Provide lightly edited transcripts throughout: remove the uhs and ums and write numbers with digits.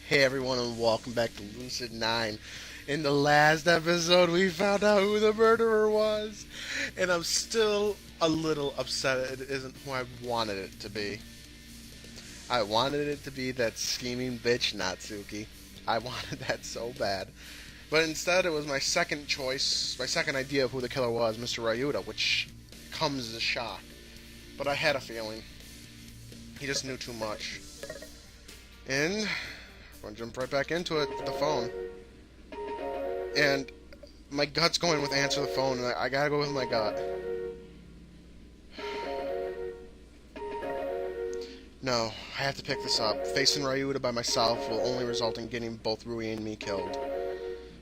Hey everyone, and welcome back to Lucid 9. In the last episode, we found out who the murderer was, and I'm still a little upset it isn't who I wanted it to be. I wanted it to be that scheming bitch Natsuki. I wanted that so bad. But instead, it was my second choice, my second idea of who the killer was, Mr. Ryuta, which comes as a shock. But I had a feeling. He just knew too much. And I'm going to jump right back into it with the phone. And my gut's going with answer the phone, and I gotta go with my gut. No, I have to pick this up. Facing Ryuta by myself will only result in getting both Rui and me killed.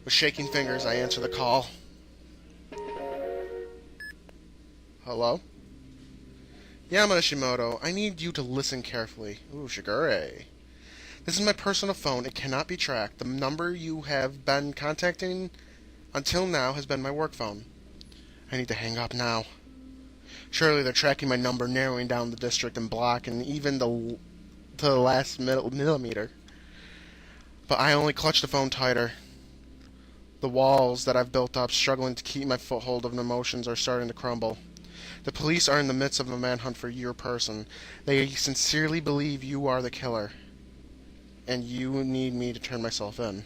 With shaking fingers, I answer the call. Hello? Yamada Shimoto, I need you to listen carefully. Ooh, Shigure. This is my personal phone. It cannot be tracked. The number you have been contacting until now has been my work phone. I need to hang up now. Surely they're tracking my number, narrowing down the district and block, and even to the last millimeter. But I only clutch the phone tighter. The walls that I've built up, struggling to keep my foothold of emotions, are starting to crumble. The police are in the midst of a manhunt for your person. They sincerely believe you are the killer. And you need me to turn myself in.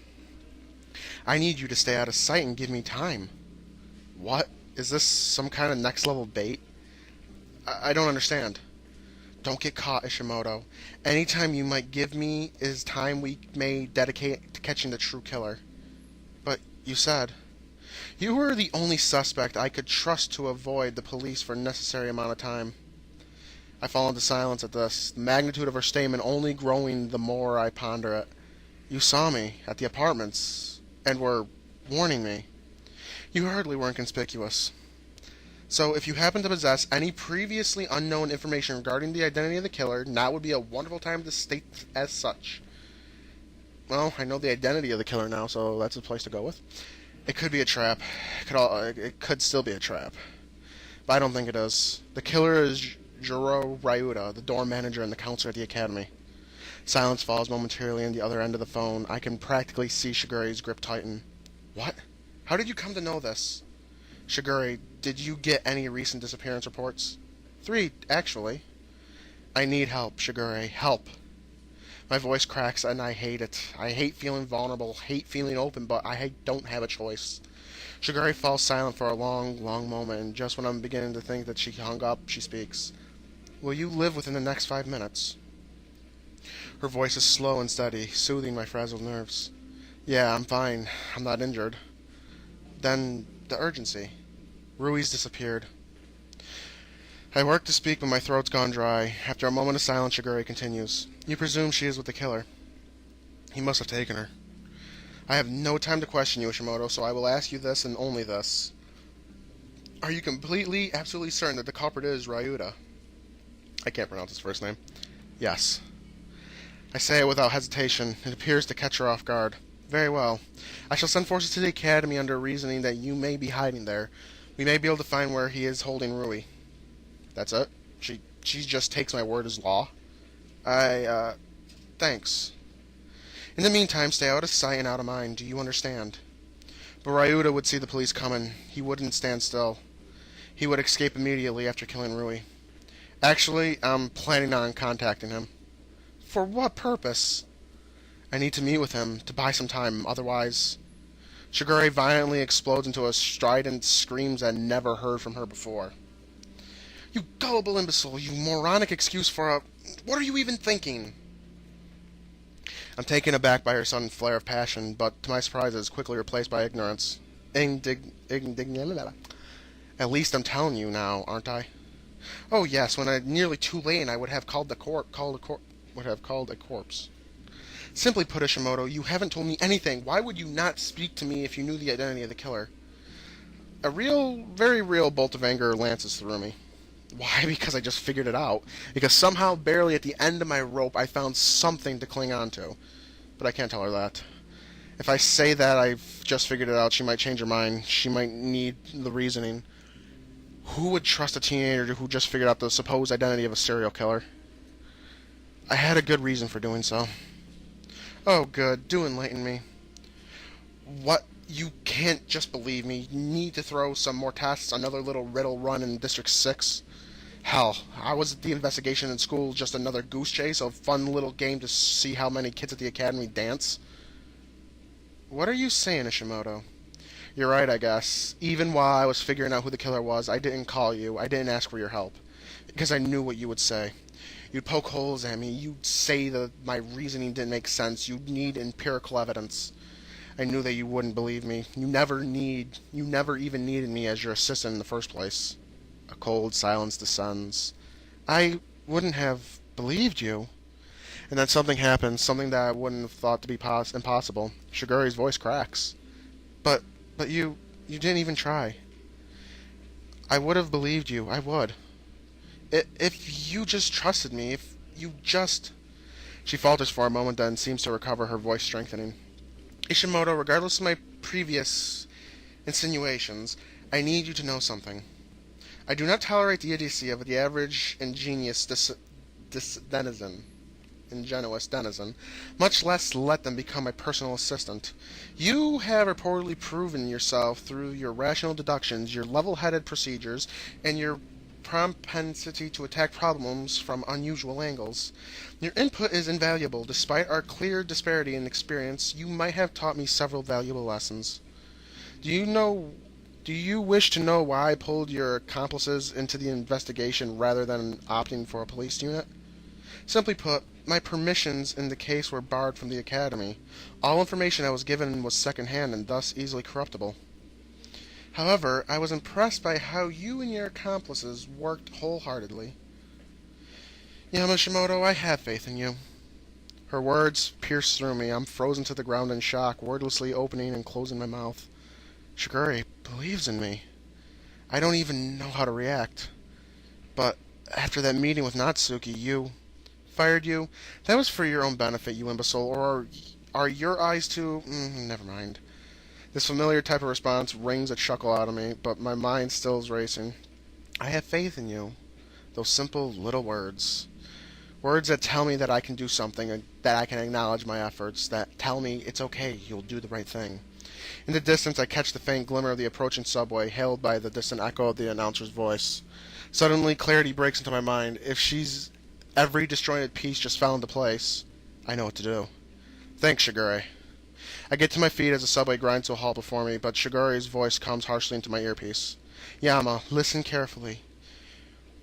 I need you to stay out of sight and give me time. What? Is this some kind of next level bait? I don't understand. Don't get caught, Ishimoto. Any time you might give me is time we may dedicate to catching the true killer. But you said... You were the only suspect I could trust to avoid the police for a necessary amount of time. I fall into silence at this, the magnitude of her statement only growing the more I ponder it. You saw me at the apartments, and were warning me. You hardly were inconspicuous. So if you happen to possess any previously unknown information regarding the identity of the killer, now would be a wonderful time to state as such. Well, I know the identity of the killer now, so that's a place to go with. It could be a trap. It could still be a trap. But I don't think it is. The killer is Juro Ryuta, the dorm manager and the counselor at the academy. Silence falls momentarily on the other end of the phone. I can practically see Shigure's grip tighten. What? How did you come to know this? Shigure, did you get any recent disappearance reports? 3, actually. I need help, Shigure. Help. My voice cracks and I hate it. I hate feeling vulnerable, hate feeling open, but I don't have a choice. Shigure falls silent for a long, long moment, and just when I'm beginning to think that she hung up, she speaks. Will you live within the next 5 minutes? Her voice is slow and steady, soothing my frazzled nerves. Yeah, I'm fine. I'm not injured. Then, the urgency. Rui's disappeared. I work to speak, but my throat's gone dry. After a moment of silence, Shigure continues. You presume she is with the killer. He must have taken her. I have no time to question you, Ishimoto, so I will ask you this and only this. Are you completely, absolutely certain that the culprit is Ryuta? I can't pronounce his first name. Yes. I say it without hesitation. It appears to catch her off guard. Very well. I shall send forces to the academy under reasoning that you may be hiding there. We may be able to find where he is holding Rui. That's it? She just takes my word as law? Thanks. In the meantime, stay out of sight and out of mind. Do you understand? But Ryuta would see the police coming. He wouldn't stand still. He would escape immediately after killing Rui. Actually, I'm planning on contacting him. For what purpose? I need to meet with him, to buy some time, otherwise... Shigure violently explodes into a strident screams I'd never heard from her before. You gullible imbecile, you moronic excuse for a... What are you even thinking? I'm taken aback by her sudden flare of passion, but to my surprise it is quickly replaced by ignorance. At least I'm telling you now, aren't I? Oh yes, when I'm nearly too late and I would have called a corpse. Simply put, Ishimoto, you haven't told me anything. Why would you not speak to me if you knew the identity of the killer? A real, very real bolt of anger lances through me. Why? Because I just figured it out. Because somehow, barely at the end of my rope, I found something to cling on to. But I can't tell her that. If I say that I've just figured it out, she might change her mind. She might need the reasoning. Who would trust a teenager who just figured out the supposed identity of a serial killer? I had a good reason for doing so. Oh, good. Do enlighten me. What? You can't just believe me. You need to throw some more tests, another little riddle run in District 6. Hell, I was at the investigation in school just another goose chase, a fun little game to see how many kids at the academy dance. What are you saying, Ishimoto? You're right, I guess. Even while I was figuring out who the killer was, I didn't call you. I didn't ask for your help. Because I knew what you would say. You'd poke holes at me. You'd say that my reasoning didn't make sense. You'd need empirical evidence. I knew that you wouldn't believe me. You never even needed me as your assistant in the first place. A cold silence descends. I wouldn't have believed you. And then something happens, something that I wouldn't have thought to be impossible. Shiguri's voice cracks. But, but you didn't even try. I would have believed you. I would. If you just trusted me, if you just... She falters for a moment, then seems to recover, her voice strengthening. Ishimoto, regardless of my previous insinuations, I need you to know something. I do not tolerate the idiocy of the average ingenuous denizen, much less let them become my personal assistant. You have reportedly proven yourself through your rational deductions, your level-headed procedures, and your propensity to attack problems from unusual angles. Your input is invaluable. Despite our clear disparity in experience, you might have taught me several valuable lessons. Do you wish to know why I pulled your accomplices into the investigation rather than opting for a police unit? Simply put, my permissions in the case were barred from the Academy. All information I was given was second-hand and thus easily corruptible. However, I was impressed by how you and your accomplices worked wholeheartedly. Yamashimoto, I have faith in you. Her words pierce through me. I'm frozen to the ground in shock, wordlessly opening and closing my mouth. Shigure believes in me. I don't even know how to react. But after that meeting with Natsuki, you fired you. That was for your own benefit, you imbecile. Or are your eyes too... never mind. This familiar type of response wrings a chuckle out of me, but my mind still is racing. I have faith in you. Those simple little words. Words that tell me that I can do something, and that I can acknowledge my efforts, that tell me it's okay, you'll do the right thing. In the distance, I catch the faint glimmer of the approaching subway, hailed by the distant echo of the announcer's voice. Suddenly, clarity breaks into my mind. If she's every disjointed piece just fell into place, I know what to do. Thanks, Shigure. I get to my feet as the subway grinds to a halt before me, but Shigure's voice comes harshly into my earpiece. Yama, listen carefully.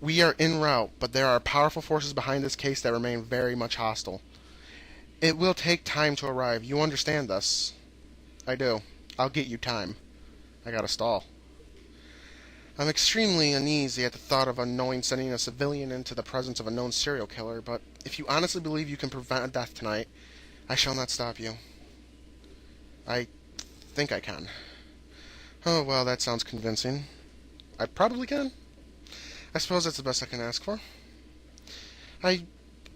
We are en route, but there are powerful forces behind this case that remain very much hostile. It will take time to arrive. You understand this? I do. I'll get you time. I gotta stall. I'm extremely uneasy at the thought of unknowing sending a civilian into the presence of a known serial killer, but if you honestly believe you can prevent a death tonight, I shall not stop you. I think I can. Oh, well, that sounds convincing. I probably can. I suppose that's the best I can ask for. I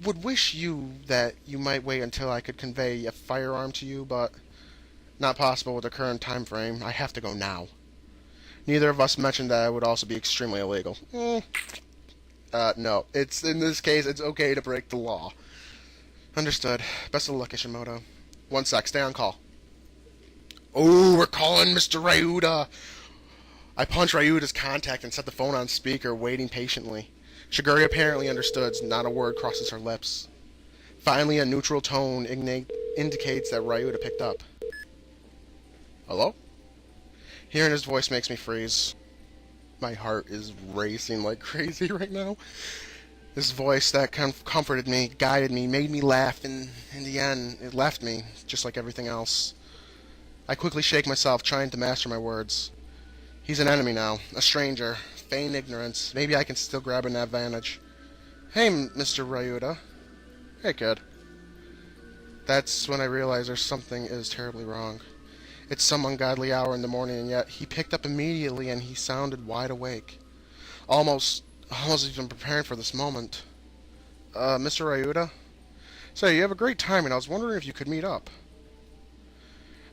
would wish you that you might wait until I could convey a firearm to you, but not possible with the current time frame. I have to go now. Neither of us mentioned that it would also be extremely illegal. No. In this case, it's okay to break the law. Understood. Best of luck, Ishimoto. 1 sec. Stay on call. Oh, we're calling Mr. Ryuda. I punch Ryuda's contact and set the phone on speaker, waiting patiently. Shigure apparently understood. Not a word crosses her lips. Finally, a neutral tone indicates that Ryuda picked up. Hello? Hearing his voice makes me freeze. My heart is racing like crazy right now. This voice that comforted me, guided me, made me laugh, and in the end, it left me, just like everything else. I quickly shake myself, trying to master my words. He's an enemy now, a stranger, feign ignorance. Maybe I can still grab an advantage. Hey, Mr. Ryuda. Hey, kid. That's when I realize something is terribly wrong. It's some ungodly hour in the morning, and yet he picked up immediately, and he sounded wide awake. Almost even preparing for this moment. Mr. Ryuda? Say, you have a great time, and I was wondering if you could meet up.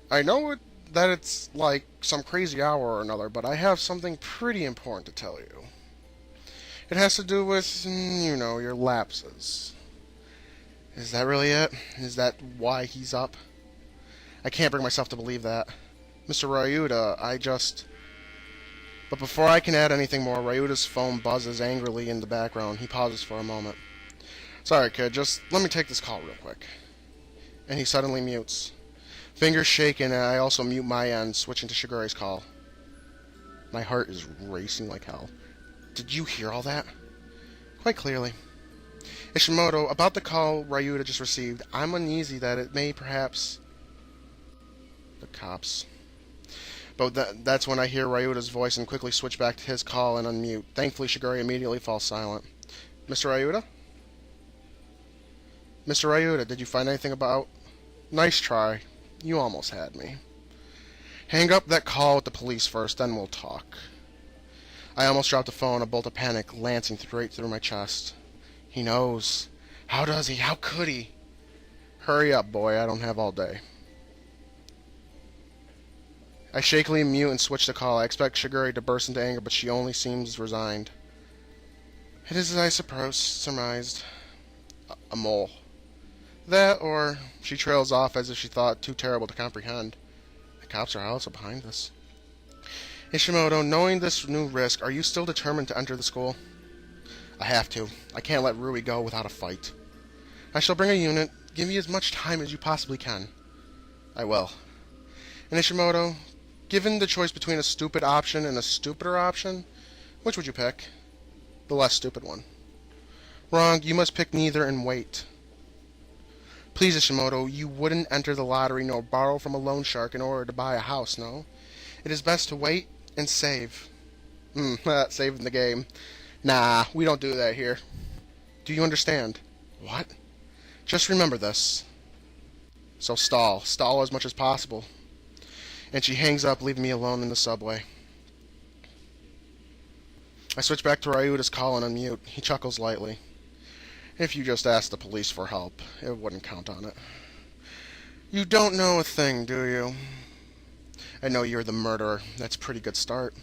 I know that it's like some crazy hour or another, but I have something pretty important to tell you. It has to do with, your lapses. Is that really it? Is that why he's up? I can't bring myself to believe that. Mr. Ryuta, But before I can add anything more, Ryuta's phone buzzes angrily in the background. He pauses for a moment. Sorry, kid, just let me take this call real quick. And he suddenly mutes. Fingers shaking, and I also mute my end, switching to Shigure's call. My heart is racing like hell. Did you hear all that? Quite clearly. Ishimoto, about the call Ryuta just received, I'm uneasy that it may perhaps... The cops. But that's when I hear Ryuta's voice and quickly switch back to his call and unmute. Thankfully, Shigure immediately falls silent. Mr. Ryuta? Mr. Ryuta, did you find anything about... Nice try. You almost had me. Hang up that call with the police first, then we'll talk. I almost dropped the phone, a bolt of panic lancing straight through my chest. He knows. How does he? How could he? Hurry up, boy. I don't have all day. I shakily mute and switch the call. I expect Shigure to burst into anger, but she only seems resigned. It is as I surmised. A mole. That, or she trails off as if she thought too terrible to comprehend. The cops are also behind this. Ishimoto, knowing this new risk, are you still determined to enter the school? I have to. I can't let Rui go without a fight. I shall bring a unit. Give me as much time as you possibly can. I will. And Ishimoto, given the choice between a stupid option and a stupider option, which would you pick? The less stupid one. Wrong. You must pick neither and wait. Please, Ishimoto, you wouldn't enter the lottery nor borrow from a loan shark in order to buy a house, no? It is best to wait and save. Saving the game. Nah, we don't do that here. Do you understand? What? Just remember this. So stall. Stall as much as possible. And she hangs up, leaving me alone in the subway. I switch back to Ryuta's call and unmute. He chuckles lightly. If you just asked the police for help, it wouldn't count on it. You don't know a thing, do you? I know you're the murderer. That's a pretty good start.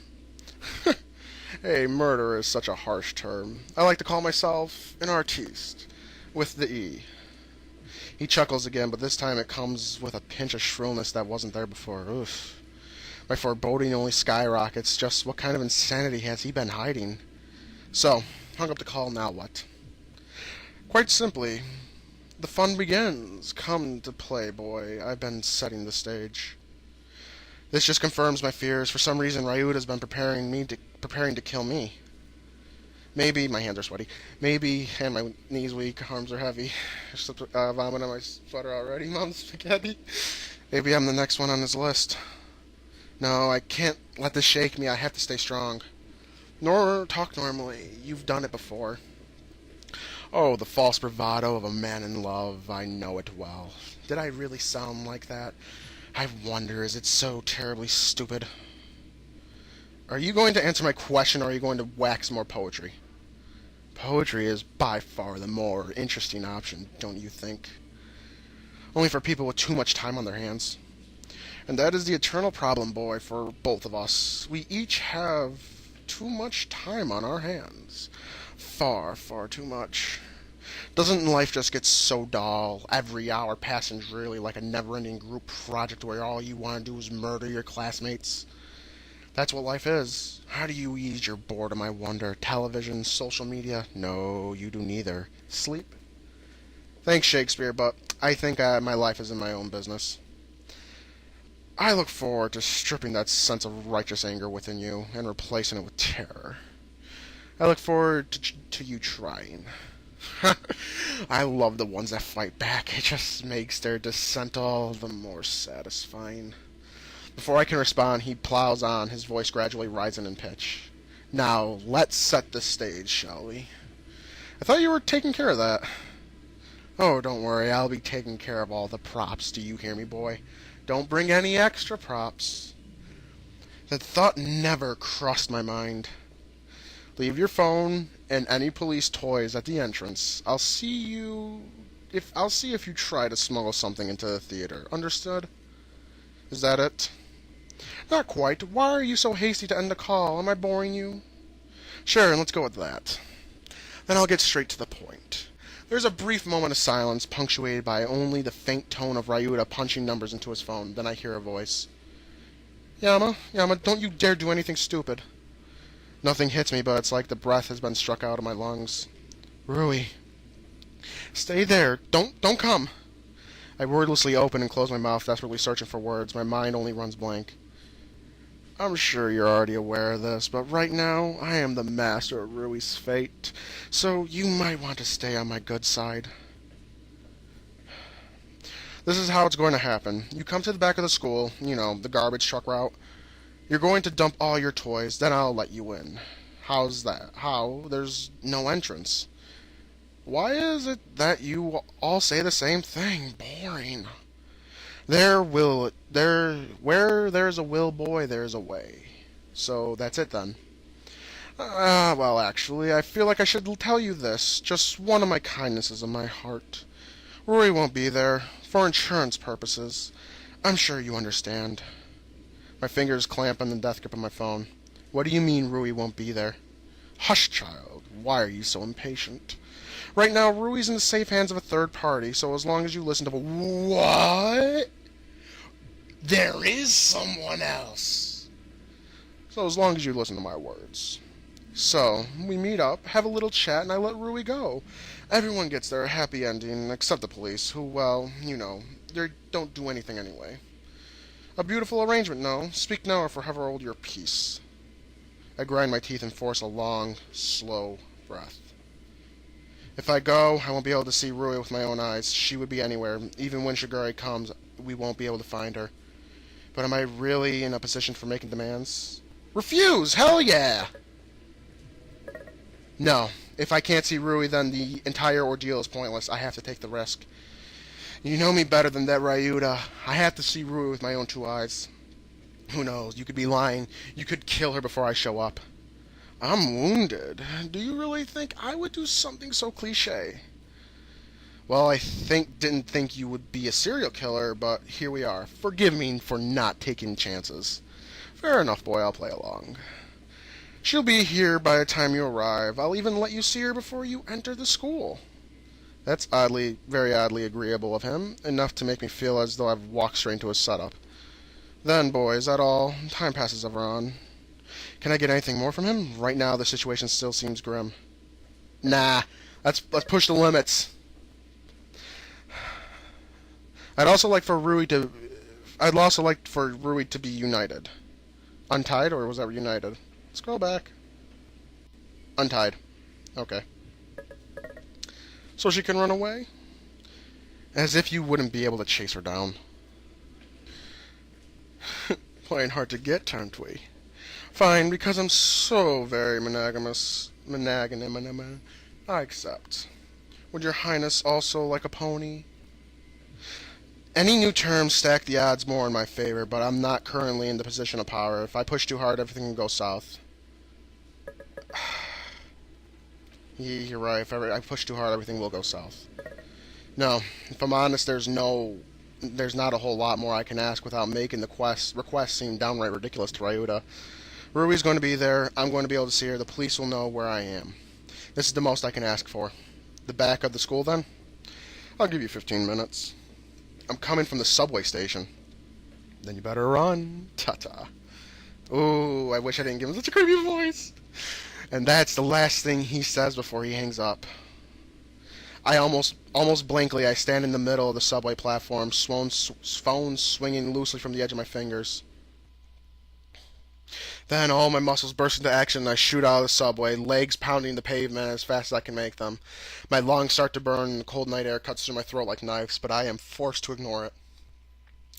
Hey, murderer is such a harsh term. I like to call myself an artiste, with the E. He chuckles again, but this time it comes with a pinch of shrillness that wasn't there before. Oof. My foreboding only skyrockets. Just what kind of insanity has he been hiding? So, hung up the call, now what? Quite simply, the fun begins. Come to play, boy. I've been setting the stage. This just confirms my fears. For some reason, Ryuta's been preparing to kill me. Maybe my hands are sweaty. Maybe, and my knees weak, arms are heavy. I slipped vomit on my sweater already. Mom's spaghetti. Maybe I'm the next one on his list. No, I can't let this shake me. I have to stay strong. Nor talk normally. You've done it before. Oh, the false bravado of a man in love. I know it well. Did I really sound like that? I wonder, is it so terribly stupid? Are you going to answer my question, or are you going to wax more poetry? Poetry is by far the more interesting option, don't you think? Only for people with too much time on their hands. And that is the eternal problem, boy, for both of us. We each have too much time on our hands. Far, far too much. Doesn't life just get so dull, every hour passing drearily like a never-ending group project where all you want to do is murder your classmates? That's what life is. How do you ease your boredom, I wonder? Television, social media? No, you do neither. Sleep? Thanks, Shakespeare, but I think my life is in my own business. I look forward to stripping that sense of righteous anger within you and replacing it with terror. I look forward to you trying. I love the ones that fight back. It just makes their descent all the more satisfying. Before I can respond, he plows on, his voice gradually rising in pitch. Now, let's set the stage, shall we? I thought you were taking care of that. Oh, don't worry, I'll be taking care of all the props. Do you hear me, boy? Don't bring any extra props. That thought never crossed my mind. Leave your phone and any police toys at the entrance. I'll see if you try to smuggle something into the theater. Understood? Is that it? Not quite. Why are you so hasty to end the call? Am I boring you? Sure, and let's go with that. Then I'll get straight to the point. There's a brief moment of silence, punctuated by only the faint tone of Ryuta punching numbers into his phone. Then I hear a voice. Yama, don't you dare do anything stupid. Nothing hits me, but it's like the breath has been struck out of my lungs. Rui. Stay there. Don't come. I wordlessly open and close my mouth, desperately searching for words. My mind only runs blank. I'm sure you're already aware of this, but right now, I am the master of Rui's fate, so you might want to stay on my good side. This is how it's going to happen. You come to the back of the school, the garbage truck route. You're going to dump all your toys, then I'll let you in. How's that? How? There's no entrance. Why is it that you all say the same thing? Boring. Where there's a will, boy, there's a way. So that's it then. Well, actually, I feel like I should tell you this. Just one of my kindnesses of my heart. Rory won't be there, for insurance purposes. I'm sure you understand. My fingers clamp on the death grip of my phone. What do you mean Rui won't be there? Hush, child. Why are you so impatient? Right now, Rui's in the safe hands of a third party, so as long as you listen to... What? There is someone else. So as long as you listen to my words. So, we meet up, have a little chat, and I let Rui go. Everyone gets their happy ending, except the police, who, well, they don't do anything anyway. A beautiful arrangement, no? Speak now or forever hold your peace. I grind my teeth and force a long, slow breath. If I go, I won't be able to see Rui with my own eyes. She would be anywhere. Even when Shigure comes, we won't be able to find her. But am I really in a position for making demands? Refuse! Hell yeah! No. If I can't see Rui, then the entire ordeal is pointless. I have to take the risk. You know me better than that, Ryuta. I have to see Rui with my own two eyes. Who knows? You could be lying. You could kill her before I show up. I'm wounded. Do you really think I would do something so cliché? Well, I didn't think you would be a serial killer, but here we are. Forgive me for not taking chances. Fair enough, boy, I'll play along. She'll be here by the time you arrive. I'll even let you see her before you enter the school. That's very oddly agreeable of him, enough to make me feel as though I've walked straight into his setup. Then, boy, is that all? Time passes ever on. Can I get anything more from him? Right now, the situation still seems grim. Nah, let's push the limits. I'd also like for Rui to be united. Untied, or was that united? Scroll back. Untied. Okay. So she can run away? As if you wouldn't be able to chase her down. Playing hard to get, aren't we? Fine, because I'm so very monogamous. I accept. Would your highness also like a pony? Any new terms stack the odds more in my favor, but I'm not currently in the position of power. If I push too hard, everything can go south. You're right. If I push too hard, everything will go south. No, if I'm honest, there's not a whole lot more I can ask without making the request seem downright ridiculous to Ryuta. Rui's going to be there. I'm going to be able to see her. The police will know where I am. This is the most I can ask for. The back of the school, then? I'll give you 15 minutes. I'm coming from the subway station. Then you better run. Ta-ta. Ooh, I wish I didn't give him such a creepy voice. And that's the last thing he says before he hangs up. I almost blankly, I stand in the middle of the subway platform, phone swinging loosely from the edge of my fingers. Then all my muscles burst into action and I shoot out of the subway, legs pounding the pavement as fast as I can make them. My lungs start to burn and the cold night air cuts through my throat like knives, but I am forced to ignore it.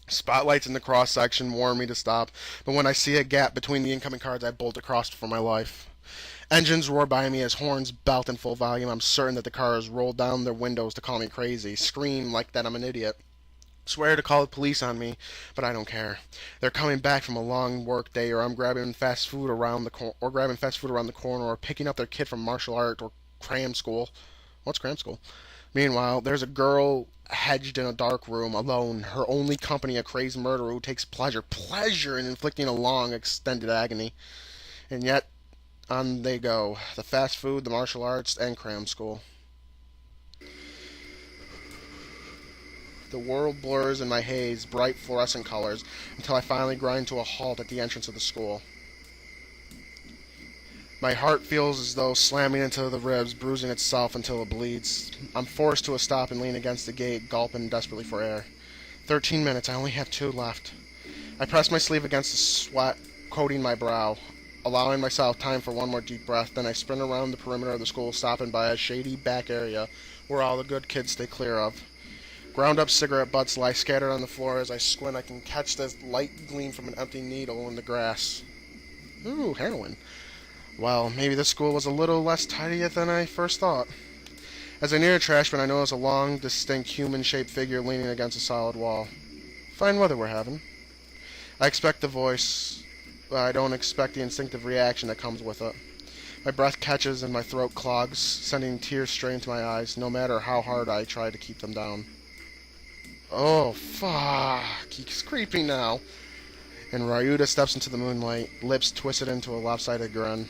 Spotlights in the cross-section warn me to stop, but when I see a gap between the incoming cars, I bolt across for my life. Engines roar by me as horns belt in full volume. I'm certain that the cars roll down their windows to call me crazy, scream like that I'm an idiot. Swear to call the police on me, but I don't care. They're coming back from a long work day, or I'm grabbing fast food around the corner, or picking up their kid from martial art or cram school. What's cram school? Meanwhile, there's a girl hedged in a dark room, alone, her only company a crazed murderer who takes pleasure in inflicting a long, extended agony. And yet, on they go. The fast food, the martial arts, and cram school. The world blurs in my haze, bright fluorescent colors, until I finally grind to a halt at the entrance of the school. My heart feels as though slamming into the ribs, bruising itself until it bleeds. I'm forced to a stop and lean against the gate, gulping desperately for air. 13 minutes, I only have 2 left. I press my sleeve against the sweat coating my brow, allowing myself time for one more deep breath. Then I sprint around the perimeter of the school, stopping by a shady back area where all the good kids stay clear of. Ground-up cigarette butts lie scattered on the floor. As I squint, I can catch the light gleam from an empty needle in the grass. Ooh, heroin. Well, maybe this school was a little less tidy than I first thought. As I near a trash bin, I notice a long, distinct, human-shaped figure leaning against a solid wall. Fine weather we're having. I expect the voice, but I don't expect the instinctive reaction that comes with it. My breath catches and my throat clogs, sending tears straight into my eyes, no matter how hard I try to keep them down. Oh, fuck. He's creepy now. And Ryuta steps into the moonlight, lips twisted into a lopsided grin.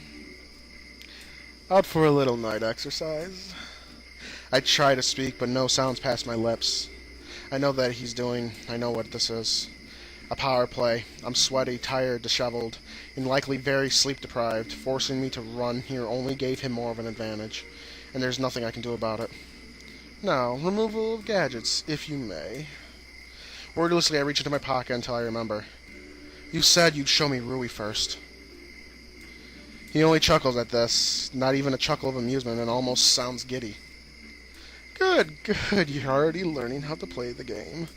Out for a little night exercise. I try to speak, but no sounds pass my lips. I know that I know what this is. A power play. I'm sweaty, tired, disheveled, and likely very sleep-deprived. Forcing me to run here only gave him more of an advantage, and there's nothing I can do about it. Now, removal of gadgets, if you may. Wordlessly, I reach into my pocket until I remember. You said you'd show me Rui first. He only chuckles at this, not even a chuckle of amusement, and almost sounds giddy. Good, good, you're already learning how to play the game.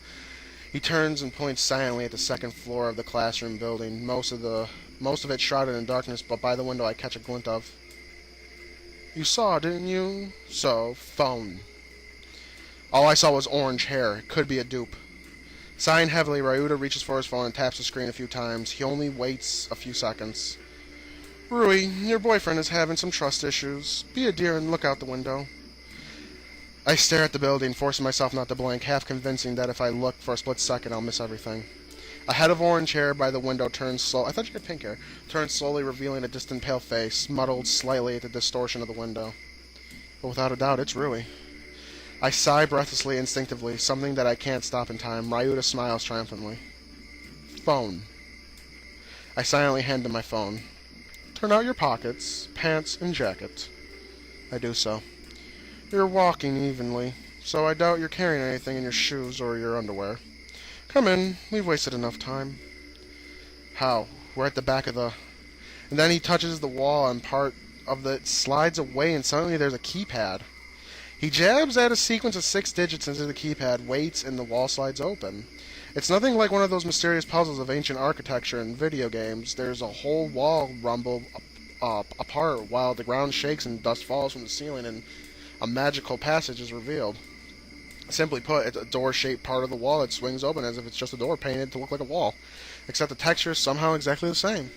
He turns and points silently at the second floor of the classroom building, most of it shrouded in darkness, but by the window I catch a glint of. You saw, didn't you? So, phone. All I saw was orange hair. It could be a dupe. Sighing heavily, Ryuta reaches for his phone and taps the screen a few times. He only waits a few seconds. Rui, your boyfriend is having some trust issues. Be a dear and look out the window. I stare at the building, forcing myself not to blink, half convincing that if I look for a split second, I'll miss everything. A head of orange hair by the window turns slow. I thought you had pink hair. Turns slowly, revealing a distant pale face, muddled slightly at the distortion of the window. But without a doubt, it's Rui. I sigh breathlessly, instinctively, something that I can't stop in time. Ryuta smiles triumphantly. Phone. I silently hand him my phone. Turn out your pockets, pants, and jacket. I do so. You're walking evenly, so I doubt you're carrying anything in your shoes or your underwear. Come in. We've wasted enough time. How? We're at the back of the... And then he touches the wall and part of it slides away and suddenly there's a keypad. He jabs at a sequence of 6 digits into the keypad, waits, and the wall slides open. It's nothing like one of those mysterious puzzles of ancient architecture in video games. There's a whole wall rumble apart while the ground shakes and dust falls from the ceiling and a magical passage is revealed. Simply put, it's a door-shaped part of the wall that swings open as if it's just a door painted to look like a wall, except the texture is somehow exactly the same.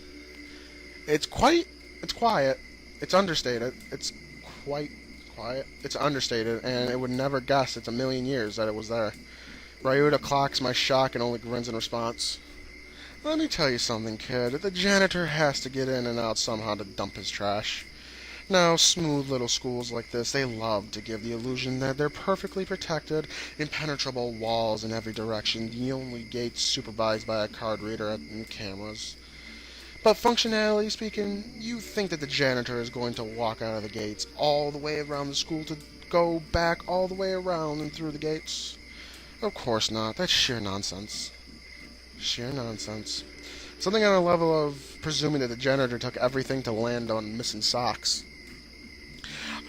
It's quiet, it's understated, it's quite quiet, it's understated, and it would never guess it's a million years that it was there. Ryuta clocks my shock and only grins in response. Let me tell you something, kid. The janitor has to get in and out somehow to dump his trash. Now, smooth little schools like this, they love to give the illusion that they're perfectly protected, impenetrable walls in every direction, the only gates supervised by a card reader and cameras. But functionality speaking, you think that the janitor is going to walk out of the gates all the way around the school to go back all the way around and through the gates? Of course not. That's sheer nonsense. Sheer nonsense. Something on a level of presuming that the janitor took everything to land on missing socks.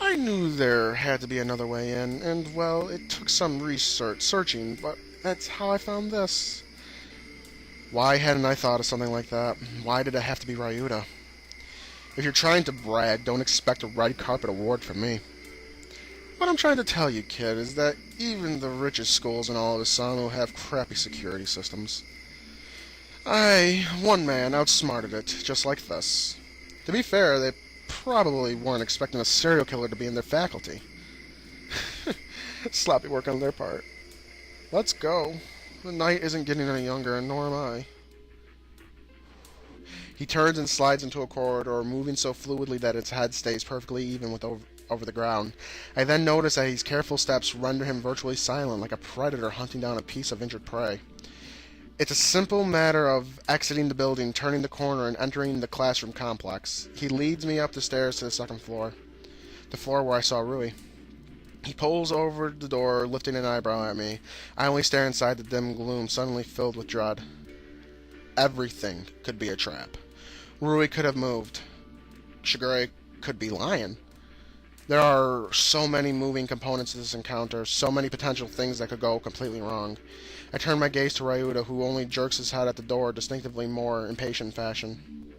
I knew there had to be another way in, and, well, it took some searching, but that's how I found this. Why hadn't I thought of something like that? Why did it have to be Ryuta? If you're trying to brag, don't expect a red carpet award from me. What I'm trying to tell you, kid, is that even the richest schools in all of Asano have crappy security systems. One man, outsmarted it, just like this. To be fair, they probably weren't expecting a serial killer to be in their faculty. Sloppy work on their part. Let's go. The night isn't getting any younger, and nor am I. He turns and slides into a corridor, moving so fluidly that its head stays perfectly even with over the ground. I then notice that his careful steps render him virtually silent, like a predator hunting down a piece of injured prey. It's a simple matter of exiting the building, turning the corner, and entering the classroom complex. He leads me up the stairs to the second floor, the floor where I saw Rui. He pulls over the door, lifting an eyebrow at me. I only stare inside the dim gloom, suddenly filled with dread. Everything could be a trap. Rui could have moved. Shigure could be lying. There are so many moving components to this encounter, so many potential things that could go completely wrong. I turn my gaze to Ryuta, who only jerks his head at the door, distinctively more impatient fashion.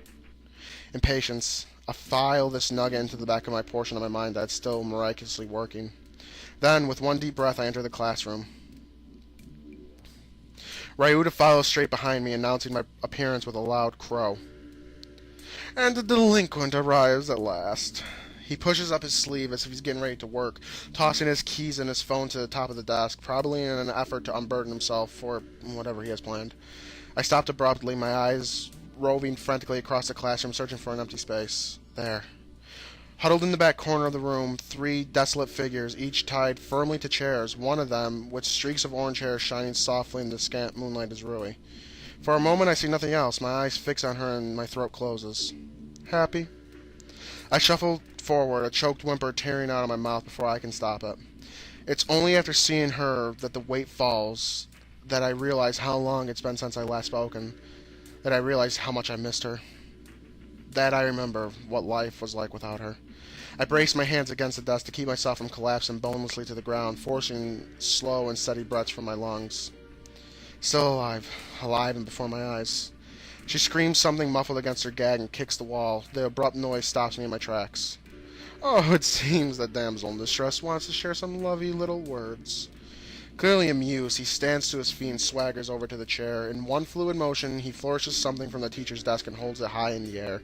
Impatience. I file this nugget into the back of my portion of my mind that's still miraculously working. Then, with one deep breath, I enter the classroom. Ryuta follows straight behind me, announcing my appearance with a loud crow. And the delinquent arrives at last. He pushes up his sleeve as if he's getting ready to work, tossing his keys and his phone to the top of the desk, probably in an effort to unburden himself for whatever he has planned. I stopped abruptly, my eyes roving frantically across the classroom, searching for an empty space. There. Huddled in the back corner of the room, 3 desolate figures, each tied firmly to chairs, one of them, with streaks of orange hair shining softly in the scant moonlight, is Rui. For a moment I see nothing else, my eyes fix on her and my throat closes. Happy? I shuffle forward, a choked whimper tearing out of my mouth before I can stop it. It's only after seeing her that the weight falls, that I realize how long it's been since I last spoken, that I realize how much I missed her. That I remember what life was like without her. I brace my hands against the desk to keep myself from collapsing bonelessly to the ground, forcing slow and steady breaths from my lungs. Still alive, alive and before my eyes. She screams something muffled against her gag and kicks the wall. The abrupt noise stops me in my tracks. Oh, it seems the damsel in distress wants to share some lovely little words. Clearly amused, he stands to his feet and swaggers over to the chair. In one fluid motion, he flourishes something from the teacher's desk and holds it high in the air.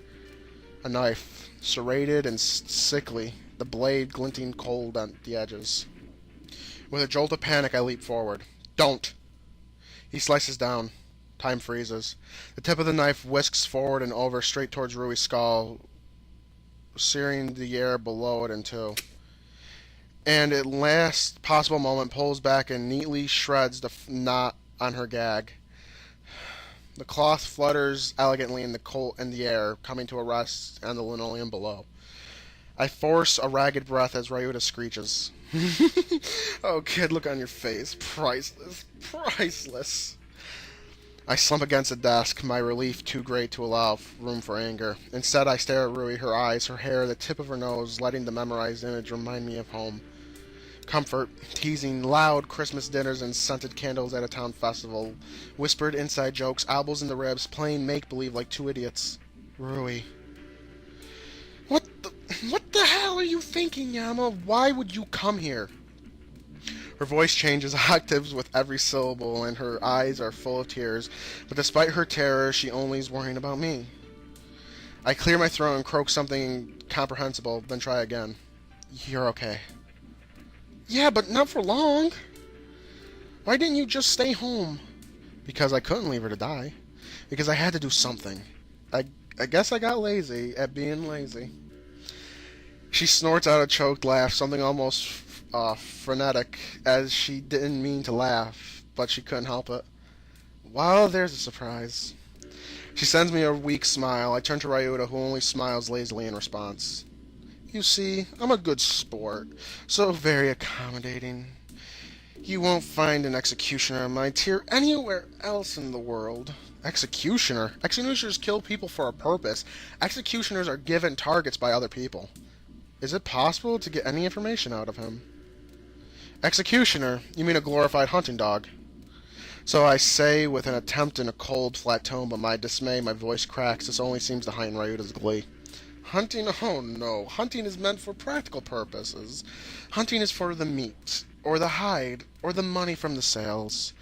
A knife, serrated and sickly, the blade glinting cold on the edges. With a jolt of panic, I leap forward. Don't! He slices down. Time freezes. The tip of the knife whisks forward and over, straight towards Rui's skull, searing the air below it in two. And at last possible moment pulls back and neatly shreds the knot on her gag. The cloth flutters elegantly in the air, coming to a rest on the linoleum below. I force a ragged breath as Ryuta screeches. Oh, kid, look on your face. Priceless. Priceless. I slump against the desk, my relief too great to allow room for anger. Instead, I stare at Rui, her eyes, her hair, the tip of her nose, letting the memorized image remind me of home. Comfort, teasing, loud Christmas dinners and scented candles at a town festival, whispered inside jokes, elbows in the ribs, playing make-believe like 2 idiots. Rui. What the hell are you thinking, Yama? Why would you come here? Her voice changes octaves with every syllable, and her eyes are full of tears, but despite her terror, she only is worrying about me. I clear my throat and croak something incomprehensible, then try again. You're okay. Yeah, but not for long. Why didn't you just stay home? Because I couldn't leave her to die. Because I had to do something. I guess I got lazy at being lazy. She snorts out a choked laugh, something almost frenetic, as she didn't mean to laugh, but she couldn't help it. Well, there's a surprise. She sends me a weak smile. I turn to Ryuta, who only smiles lazily in response. You see, I'm a good sport, so very accommodating. You won't find an executioner of my tier anywhere else in the world. Executioner? Executioners kill people for a purpose. Executioners are given targets by other people. Is it possible to get any information out of him? Executioner? You mean a glorified hunting dog? So I say with an attempt in a cold, flat tone, but my dismay, my voice cracks. This only seems to heighten Ryuta's glee. Hunting? Oh no. Hunting is meant for practical purposes. Hunting is for the meat, or the hide, or the money from the sales.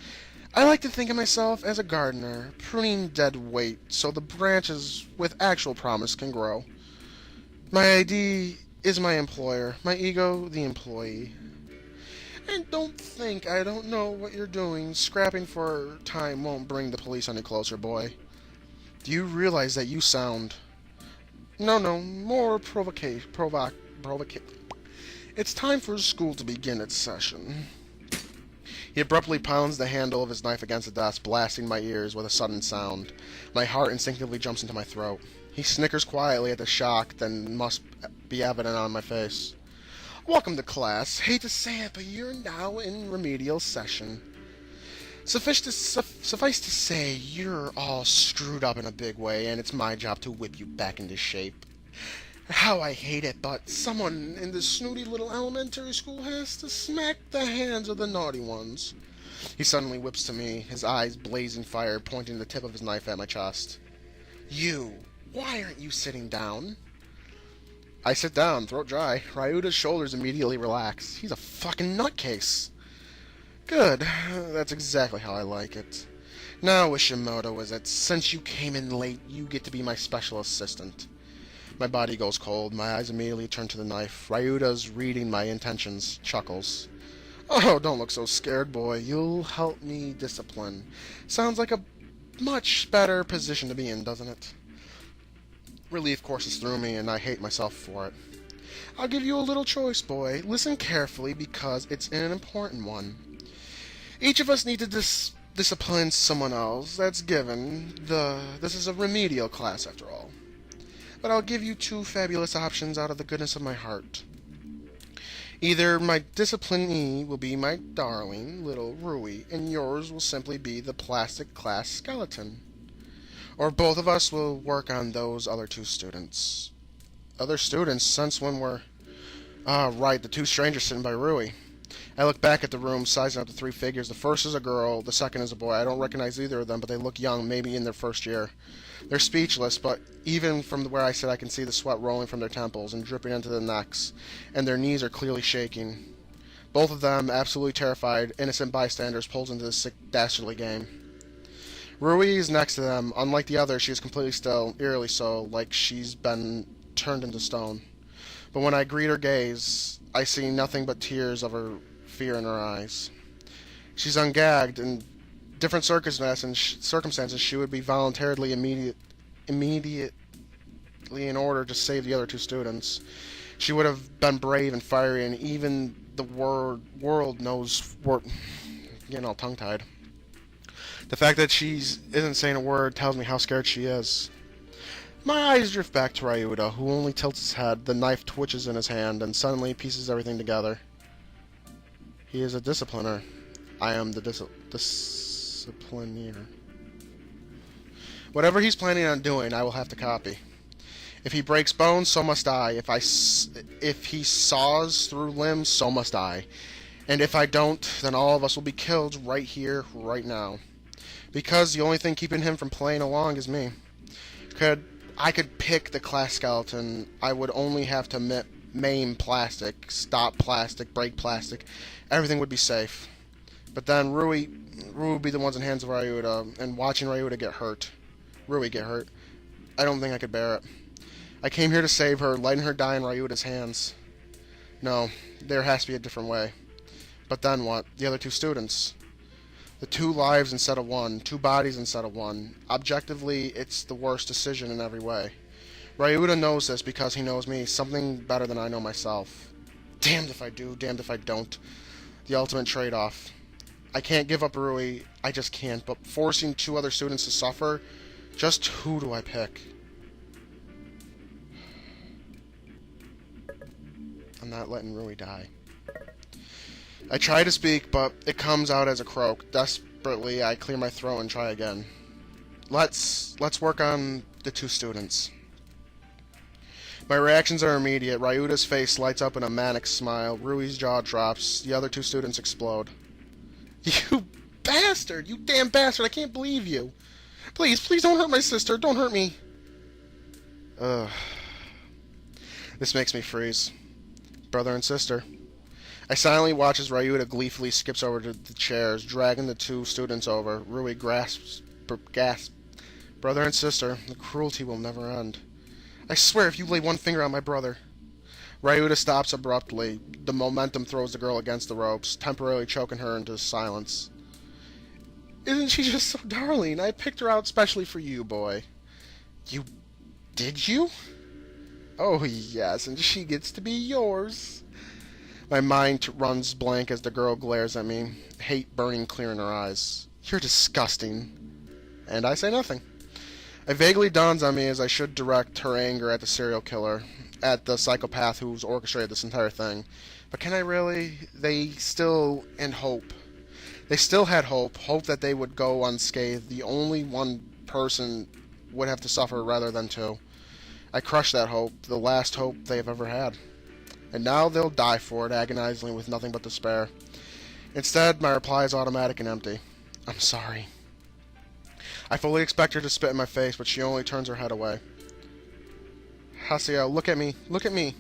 I like to think of myself as a gardener, pruning dead weight so the branches with actual promise can grow. My ID is my employer, my ego the employee. And don't think I don't know what you're doing. Scrapping for time won't bring the police any closer, boy. Do you realize that you sound... No, more It's time for school to begin its session. He abruptly pounds the handle of his knife against the desk, blasting my ears with a sudden sound. My heart instinctively jumps into my throat. He snickers quietly at the shock that must be evident on my face. Welcome to class. Hate to say it, but you're now in remedial session. Suffice to say, you're all screwed up in a big way, and it's my job to whip you back into shape. How I hate it, but someone in this snooty little elementary school has to smack the hands of the naughty ones. He suddenly whips to me, his eyes blazing fire, pointing the tip of his knife at my chest. You, why aren't you sitting down? I sit down, throat dry. Ryuta's shoulders immediately relax. He's a fucking nutcase. Good. That's exactly how I like it. Now, Ishimoto, is it since you came in late, you get to be my special assistant. My body goes cold. My eyes immediately turn to the knife. Ryuta's reading my intentions, chuckles. Oh, don't look so scared, boy. You'll help me discipline. Sounds like a much better position to be in, doesn't it? Relief courses through me, and I hate myself for it. I'll give you a little choice, boy. Listen carefully, because it's an important one. Each of us need to discipline someone else. That's given. This is a remedial class, after all. But I'll give you two fabulous options out of the goodness of my heart. Either my disciplinee will be my darling little Rui, and yours will simply be the plastic class skeleton. Or both of us will work on those other two students. Other students, since when we're... right, the two strangers sitting by Rui. I look back at the room, sizing up the three figures. The first is a girl, the second is a boy. I don't recognize either of them, but they look young, maybe in their first year. They're speechless, but even from where I sit, I can see the sweat rolling from their temples and dripping into their necks, and their knees are clearly shaking. Both of them, absolutely terrified, innocent bystanders pulled into this sick, dastardly game. Rui is next to them. Unlike the others, she is completely still, eerily so, like she's been turned into stone. But when I greet her gaze, I see nothing but tears of her fear in her eyes. She's ungagged. In different circumstances, she would be voluntarily immediately in order to save the other two students. She would have been brave and fiery, and even the world knows, getting all tongue-tied. The fact that she isn't saying a word tells me how scared she is. My eyes drift back to Ryuta, who only tilts his head. The knife twitches in his hand, and suddenly pieces everything together. He is a discipliner. I am the disciplineer. Whatever he's planning on doing, I will have to copy. If he breaks bones, so must I. If he saws through limbs, so must I. And if I don't, then all of us will be killed right here, right now. Because the only thing keeping him from playing along is me. I could pick the class skeleton. I would only have to maim plastic, stop plastic, break plastic. Everything would be safe. But then Rui would be the ones in hands of Ryuta, and watching Rui get hurt, I don't think I could bear it. I came here to save her, letting her die in Ryuta's hands. No, there has to be a different way. But then what? The other two students. The 2 lives instead of 1, 2 bodies instead of 1. Objectively, it's the worst decision in every way. Ryuta knows this because he knows me, something better than I know myself. Damned if I do, damned if I don't. The ultimate trade-off. I can't give up Rui, I just can't, but forcing 2 other students to suffer, just who do I pick? I'm not letting Rui die. I try to speak, but it comes out as a croak. Desperately, I clear my throat and try again. Let's work on the 2 students. My reactions are immediate. Ryuta's face lights up in a manic smile. Rui's jaw drops. The other 2 students explode. You bastard! You damn bastard! I can't believe you! Please don't hurt my sister! Don't hurt me! Ugh. This makes me freeze. Brother and sister. I silently watch as Ryuta gleefully skips over to the chairs, dragging the 2 students over. Rui gasps. Brother and sister, the cruelty will never end. I swear if you lay one finger on my brother. Ryuta stops abruptly. The momentum throws the girl against the ropes, temporarily choking her into silence. Isn't she just so darling? I picked her out specially for you, boy. Did you? Oh, yes, and she gets to be yours. My mind runs blank as the girl glares at me, hate burning clear in her eyes. You're disgusting. And I say nothing. It vaguely dawns on me as I should direct her anger at the serial killer, at the psychopath who's orchestrated this entire thing. But can I really? They still had hope. They still had hope that they would go unscathed. The only one person would have to suffer rather than two. I crushed that hope, the last hope they have ever had. And now they'll die for it, agonizingly with nothing but despair. Instead, my reply is automatic and empty. I'm sorry. I fully expect her to spit in my face, but she only turns her head away. Haseo, look at me. Look at me.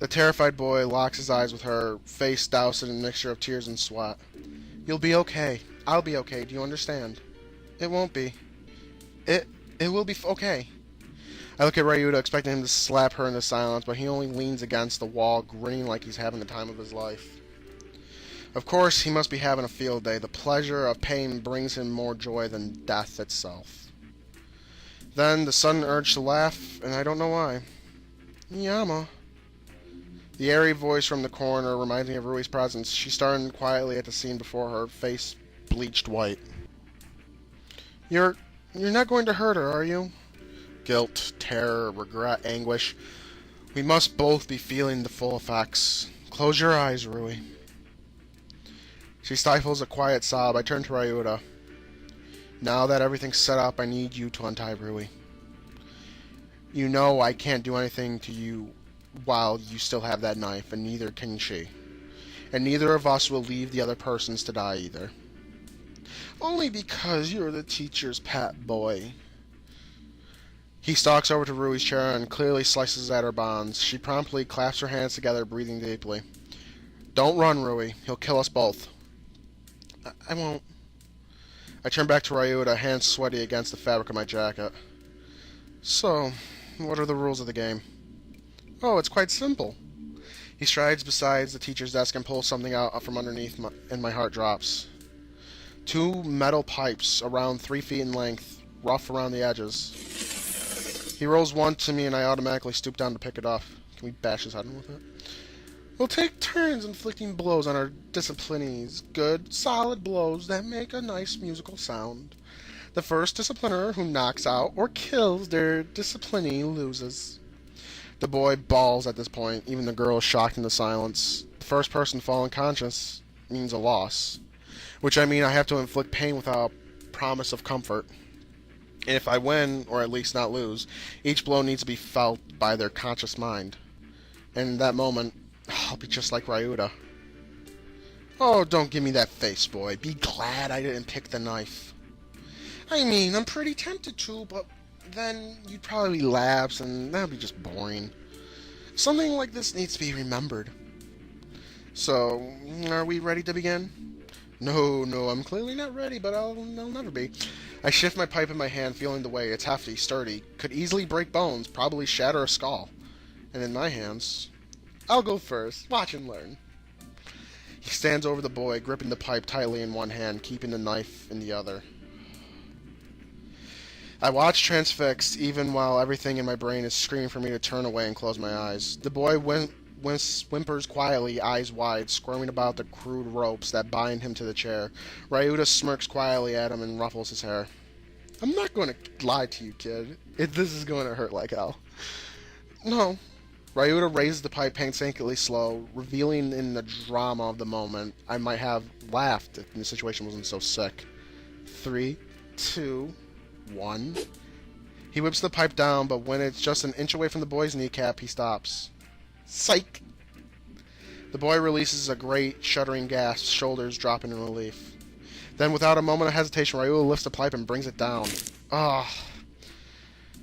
The terrified boy locks his eyes with her, face doused in a mixture of tears and sweat. You'll be okay. I'll be okay. Do you understand? It won't be. It will be okay. I look at Ryuta, expecting him to slap her into silence, but he only leans against the wall, grinning like he's having the time of his life. Of course, he must be having a field day. The pleasure of pain brings him more joy than death itself. Then the sudden urge to laugh, and I don't know why. Yama. The airy voice from the corner reminds me of Rui's presence. She started quietly at the scene before her, face bleached white. You're not going to hurt her, are you? Guilt, terror, regret, anguish. We must both be feeling the full effects. Close your eyes, Rui. She stifles a quiet sob. I turn to Ryuta. Now that everything's set up, I need you to untie Rui. You know I can't do anything to you while you still have that knife, and neither can she. And neither of us will leave the other persons to die either. Only because you're the teacher's pet boy. He stalks over to Rui's chair and clearly slices at her bonds. She promptly claps her hands together, breathing deeply. Don't run, Rui. He'll kill us both. I won't. I turn back to Ryuta, hands sweaty against the fabric of my jacket. So, what are the rules of the game? Oh, it's quite simple. He strides beside the teacher's desk and pulls something out from underneath, and my heart drops. Two metal pipes, around 3 feet in length, rough around the edges. He rolls one to me, and I automatically stoop down to pick it up. Can we bash his head in with it? We'll take turns inflicting blows on our disciplinees. Good, solid blows that make a nice musical sound. The first discipliner who knocks out or kills their disciplinee loses. The boy bawls at this point. Even the girl is shocked into silence. The first person to fall unconscious means a loss. Which I mean I have to inflict pain without promise of comfort. And if I win, or at least not lose, each blow needs to be felt by their conscious mind. And in that moment, I'll be just like Ryuta. Oh, don't give me that face, boy. Be glad I didn't pick the knife. I mean, I'm pretty tempted to, but then you'd probably lapse, and that'd be just boring. Something like this needs to be remembered. So, are we ready to begin? No, I'm clearly not ready, but I'll never be. I shift my pipe in my hand, feeling the weight. It's hefty, sturdy, could easily break bones, probably shatter a skull. And in my hands, I'll go first. Watch and learn. He stands over the boy, gripping the pipe tightly in one hand, keeping the knife in the other. I watch transfixed, even while everything in my brain is screaming for me to turn away and close my eyes. The boy whimpers quietly, eyes wide, squirming about the crude ropes that bind him to the chair. Ryuta smirks quietly at him and ruffles his hair. I'm not going to lie to you, kid. This is going to hurt like hell. No. Ryuta raises the pipe painstakingly slow, revealing in the drama of the moment I might have laughed if the situation wasn't so sick. 3, 2, 1. He whips the pipe down, but when it's just an inch away from the boy's kneecap, he stops. Psych! The boy releases a great, shuddering gasp, shoulders dropping in relief. Then, without a moment of hesitation, Ryuta lifts the pipe and brings it down. Ah!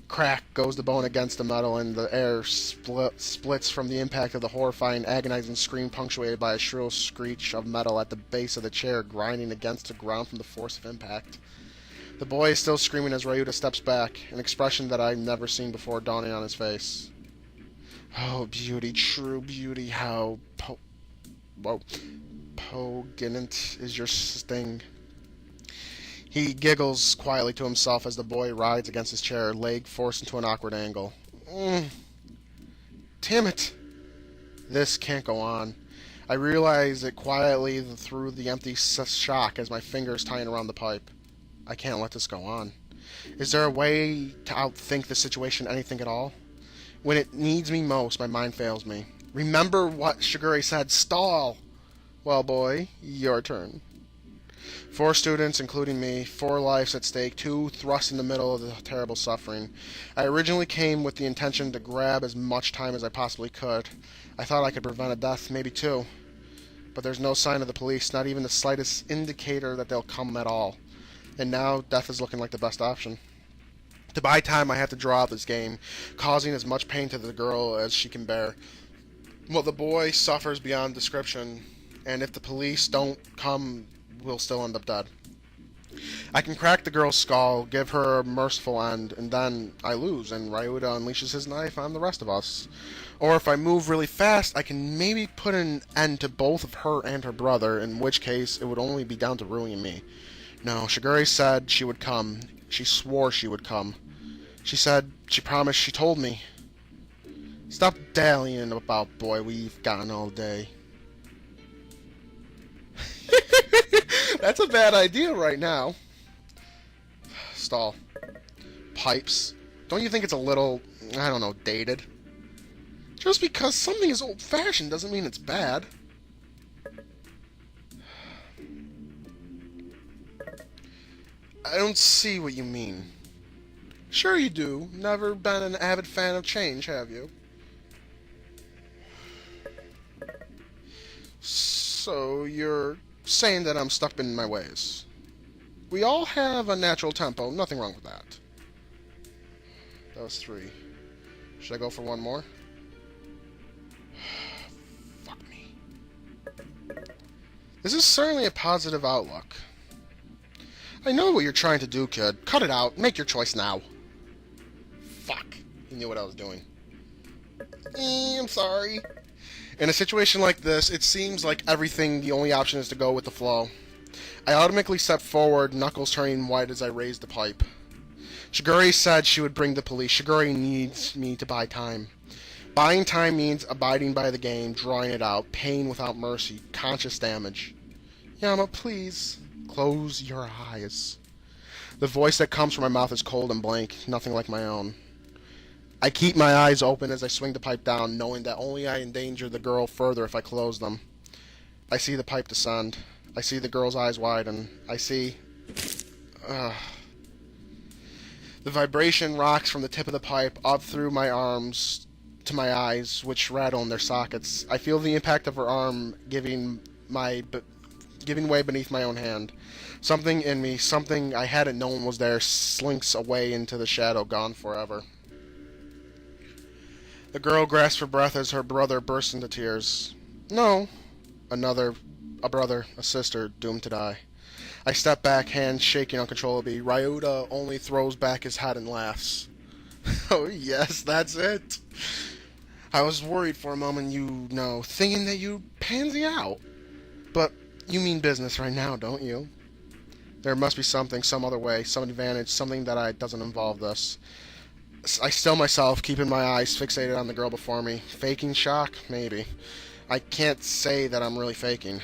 Crack goes the bone against the metal, and the air splits from the impact of the horrifying, agonizing scream, punctuated by a shrill screech of metal at the base of the chair grinding against the ground from the force of impact. The boy is still screaming as Ryuta steps back, an expression that I've never seen before dawning on his face. Oh, beauty, true beauty, how poignant is your sting. He giggles quietly to himself as the boy rides against his chair, leg forced into an awkward angle. Damn it! This can't go on. I realize it quietly through the empty shock as my fingers tighten around the pipe. I can't let this go on. Is there a way to outthink the situation anything at all? When it needs me most, my mind fails me. Remember what Shigure said, stall! Well, boy, your turn. 4 students, including me, 4 lives at stake, 2 thrust in the middle of the terrible suffering. I originally came with the intention to grab as much time as I possibly could. I thought I could prevent a death, maybe 2. But there's no sign of the police, not even the slightest indicator that they'll come at all. And now, death is looking like the best option. To buy time, I have to draw out this game, causing as much pain to the girl as she can bear. Well, the boy suffers beyond description, and if the police don't come, we'll still end up dead. I can crack the girl's skull, give her a merciful end, and then I lose, and Ryuta unleashes his knife on the rest of us. Or if I move really fast, I can maybe put an end to both of her and her brother, in which case it would only be down to Rui and me. No, Shigure said she would come. She swore she would come. She said, she promised, she told me. Stop dallying about, boy, we've gotten all day. That's a bad idea right now. Stall. Pipes. Don't you think it's a little, I don't know, dated? Just because something is old-fashioned doesn't mean it's bad. I don't see what you mean. Sure you do. Never been an avid fan of change, have you? So you're saying that I'm stuck in my ways. We all have a natural tempo. Nothing wrong with that. That was 3. Should I go for one more? Fuck me. This is certainly a positive outlook. I know what you're trying to do, kid. Cut it out. Make your choice now. Fuck. He knew what I was doing. I'm sorry. In a situation like this, it seems like the only option is to go with the flow. I automatically step forward, knuckles turning white as I raise the pipe. Shigure said she would bring the police. Shigure needs me to buy time. Buying time means abiding by the game, drawing it out, pain without mercy, conscious damage. Yama, please, close your eyes. The voice that comes from my mouth is cold and blank, nothing like my own. I keep my eyes open as I swing the pipe down, knowing that only I endanger the girl further if I close them. I see the pipe descend. I see the girl's eyes widen. I see... The vibration rocks from the tip of the pipe up through my arms to my eyes, which rattle in their sockets. I feel the impact of her arm giving way beneath my own hand. Something in me, something I hadn't known was there, slinks away into the shadow, gone forever. The girl grasps for breath as her brother bursts into tears. No. A brother, a sister, doomed to die. I step back, hands shaking uncontrollably. Ryuta only throws back his head and laughs. Oh yes, that's it. I was worried for a moment, thinking that you'd pansy out. But you mean business right now, don't you? There must be something, some other way, some advantage, something that doesn't involve this. I still myself, keeping my eyes fixated on the girl before me. Faking shock? Maybe. I can't say that I'm really faking.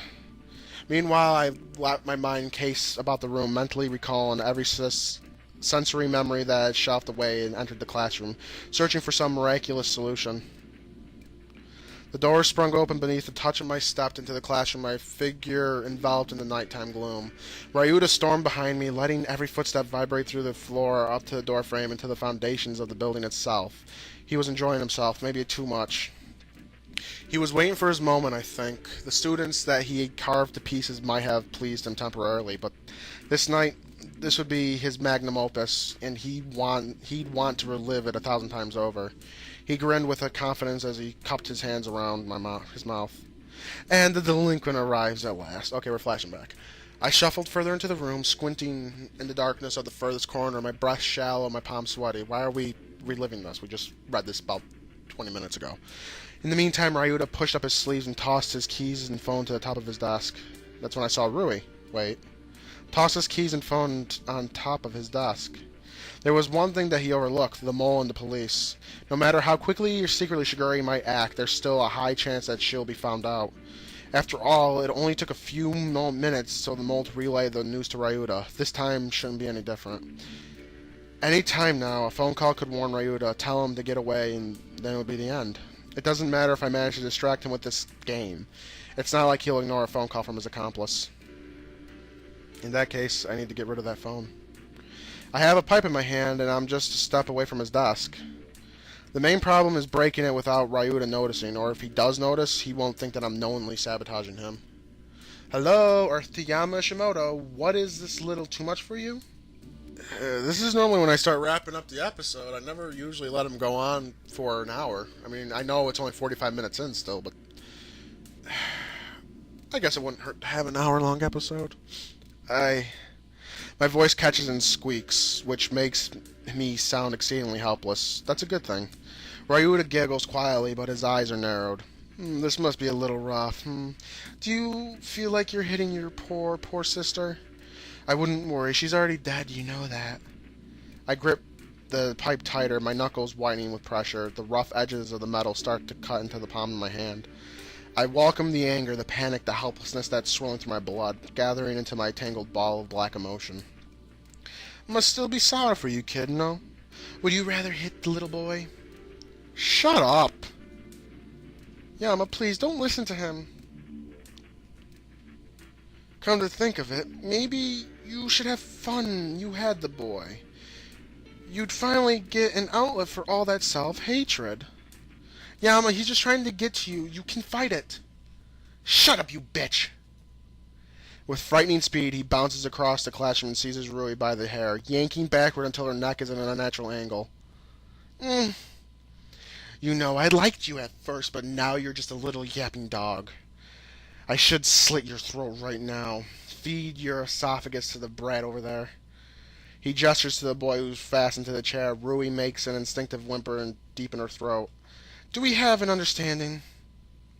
Meanwhile, I let my mind case about the room, mentally recalling every sensory memory that had shelved away and entered the classroom, searching for some miraculous solution. The door sprung open beneath the touch of my step into the classroom, my figure enveloped in the nighttime gloom. Ryuta stormed behind me, letting every footstep vibrate through the floor up to the doorframe and to the foundations of the building itself. He was enjoying himself, maybe too much. He was waiting for his moment, I think. The students that he had carved to pieces might have pleased him temporarily, but this night, this would be his magnum opus, and he'd want to relive it 1,000 times over. He grinned with a confidence as he cupped his hands around his mouth. And the delinquent arrives at last. Okay, we're flashing back. I shuffled further into the room, squinting in the darkness of the furthest corner, my breath shallow, my palms sweaty. Why are we reliving this? We just read this about 20 minutes ago. In the meantime, Ryuta pushed up his sleeves and tossed his keys and phone to the top of his desk. That's when I saw Rui. Wait. Tossed his keys and phone on top of his desk. There was one thing that he overlooked, the mole and the police. No matter how quickly or secretly Shigure might act, there's still a high chance that she'll be found out. After all, it only took a few minutes for the mole to relay the news to Ryuta. This time shouldn't be any different. Any time now, a phone call could warn Ryuta, tell him to get away, and then it would be the end. It doesn't matter if I manage to distract him with this game. It's not like he'll ignore a phone call from his accomplice. In that case, I need to get rid of that phone. I have a pipe in my hand, and I'm just a step away from his desk. The main problem is breaking it without Ryuta noticing, or if he does notice, he won't think that I'm knowingly sabotaging him. Hello, Arthiyama Shimoto. What is this little too much for you? This is normally when I start wrapping up the episode. I never usually let him go on for an hour. I mean, I know it's only 45 minutes in still, but I guess it wouldn't hurt to have an hour-long episode. My voice catches and squeaks, which makes me sound exceedingly helpless. That's a good thing. Ryuta giggles quietly, but his eyes are narrowed. This must be a little rough. Do you feel like you're hitting your poor sister? I wouldn't worry. She's already dead, you know that. I grip the pipe tighter, my knuckles whitening with pressure. The rough edges of the metal start to cut into the palm of my hand. I welcome the anger, the panic, the helplessness that's swirling through my blood, gathering into my tangled ball of black emotion. I must still be sorry for you, kid, no? Would you rather hit the little boy? Shut up! Yama, please, don't listen to him. Come to think of it, maybe you should have fun. You had the boy. You'd finally get an outlet for all that self-hatred. Yama, he's just trying to get to you. You can fight it. Shut up, you bitch! With frightening speed, he bounces across the classroom and seizes Rui by the hair, yanking backward until her neck is at an unnatural angle. You know, I liked you at first, but now you're just a little yapping dog. I should slit your throat right now. Feed your esophagus to the brat over there. He gestures to the boy who's fastened to the chair. Rui makes an instinctive whimper and deep in her throat. Do we have an understanding?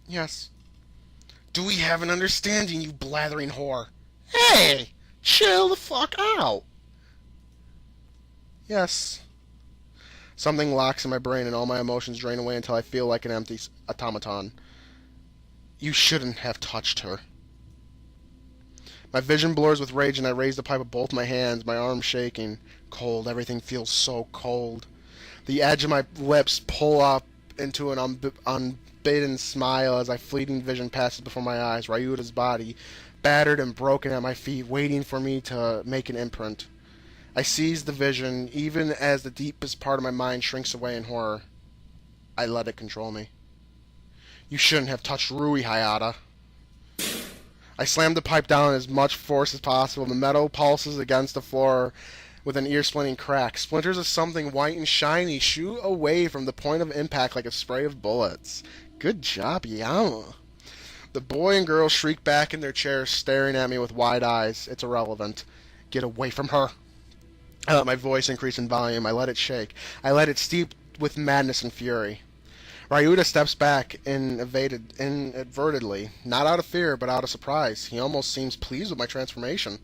Yes. Do we have an understanding, you blathering whore? Hey! Chill the fuck out! Yes. Something locks in my brain and all my emotions drain away until I feel like an empty automaton. You shouldn't have touched her. My vision blurs with rage and I raise the pipe with both my hands, my arms shaking. Cold, everything feels so cold. The edge of my lips pull up into an unbidden smile as fleeting vision passes before my eyes. Ryuta's body, battered and broken at my feet, waiting for me to make an imprint. I seize the vision, even as the deepest part of my mind shrinks away in horror. I let it control me. You shouldn't have touched Rui, Hayata. I slam the pipe down as much force as possible. The metal pulses against the floor with an ear-splitting crack. Splinters of something white and shiny shoot away from the point of impact like a spray of bullets. Good job, Yama. The boy and girl shriek back in their chairs, staring at me with wide eyes. It's irrelevant. Get away from her. I let my voice increase in volume. I let it shake. I let it steep with madness and fury. Ryuta steps back inadvertently, not out of fear, but out of surprise. He almost seems pleased with my transformation.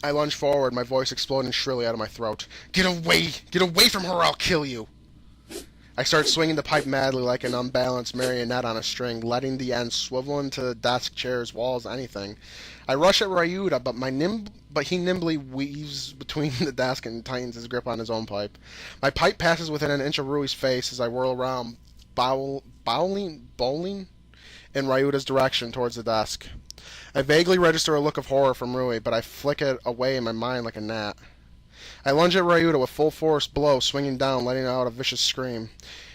I lunge forward, my voice exploding shrilly out of my throat. Get away! Get away from her or I'll kill you! I start swinging the pipe madly like an unbalanced marionette on a string, letting the end swivel into the desk, chairs, walls, anything. I rush at Ryuta, but he nimbly weaves between the desk and tightens his grip on his own pipe. My pipe passes within an inch of Rui's face as I whirl around, bowling in Ryuta's direction towards the desk. I vaguely register a look of horror from Rui, but I flick it away in my mind like a gnat. I lunge at Ryuta with full force blow swinging down, letting out a vicious scream.